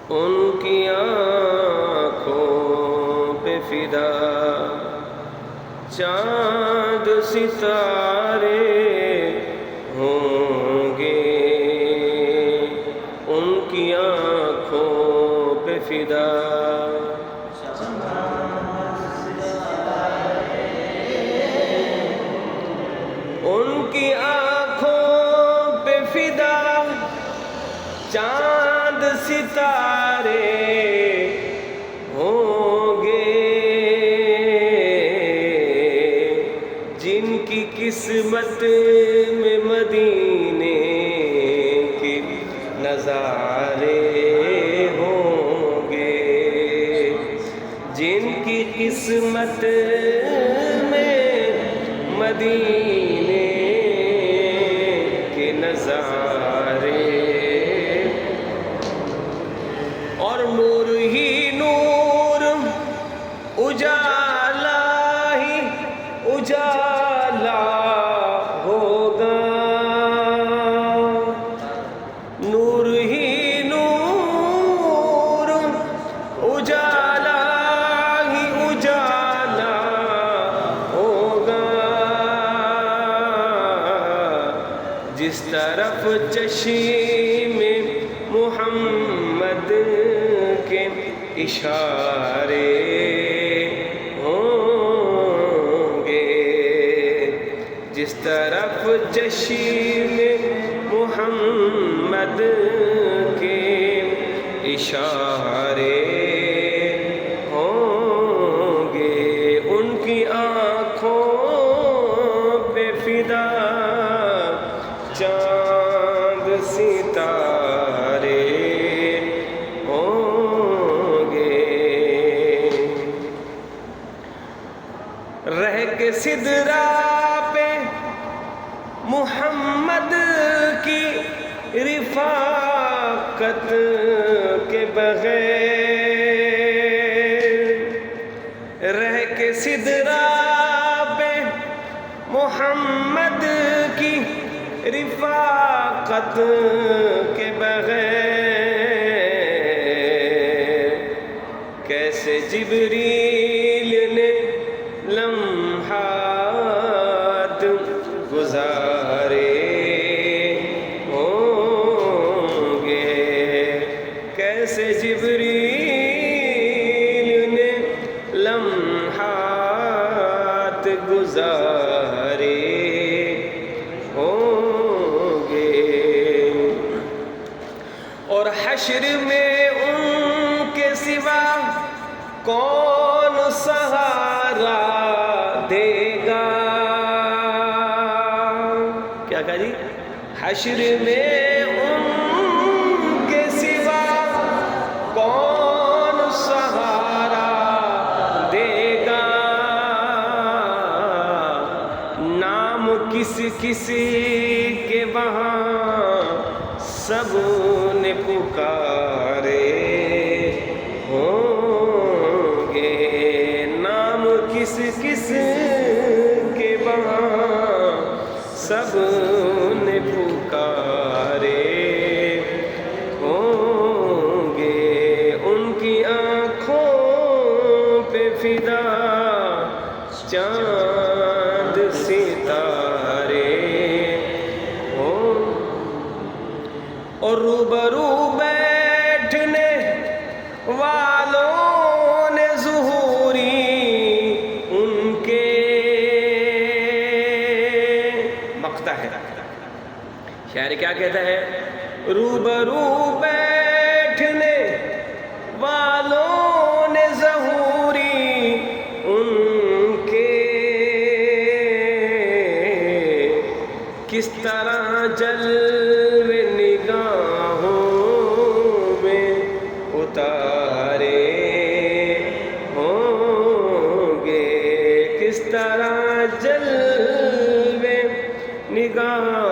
ان کی آنکھوں پہ فدا چاند ستارے ہوں گے، ان کی آنکھوں پہ فدا ان کی آنکھوں پہ فدا چاند ستارے ہوں گے، جن کی قسمت میں مدینے کے نظارے ہوں گے، جن کی قسمت میں مدینے کے نظارے، اور نور ہی نور اجالا ہی اجالا ہوگا، نور ہی نور اجالا ہی اجالا ہوگا، جس طرف چشم محمد کے اشارے ہوں گے، جس طرف چشم محمد کے اشارے ہوں گے، ان کی آنکھوں پہ فدا چاند ستارے ہوں گے، رہ کے سدرا پہ محمد کی رفاقت کے بغیر، رہ کے سدرا پہ محمد کی رفاقت کے بغیر، کیسے جبریل نے لمحات گزارے ہوں گے، کیسے جبریل نے لمحات گزارے ہوں گے، اور حشر میں ان کے سوا کون سہارا دے گا، کیا کہا جی؟ حشر میں ان کے سوا کون سہارا دے گا، نام کس کسی کے وہاں سب نے پکارے ہوں گے، نام کس کس کے وہاں سب نے پکارے ہوں گے، ان کی آنکھوں پہ فدا چاند ستارے ہوں، اور روبرو بیٹھنے والوں نے ظہوری ان کے مقطع ہے، شاعر کیا کہتا ہے؟ روبرو بیٹھنے والوں نے ظہوری ان کے، کس طرح جلوے نگاہوں میں اتارے ہوں گے، کس طرح جلوے نگاہ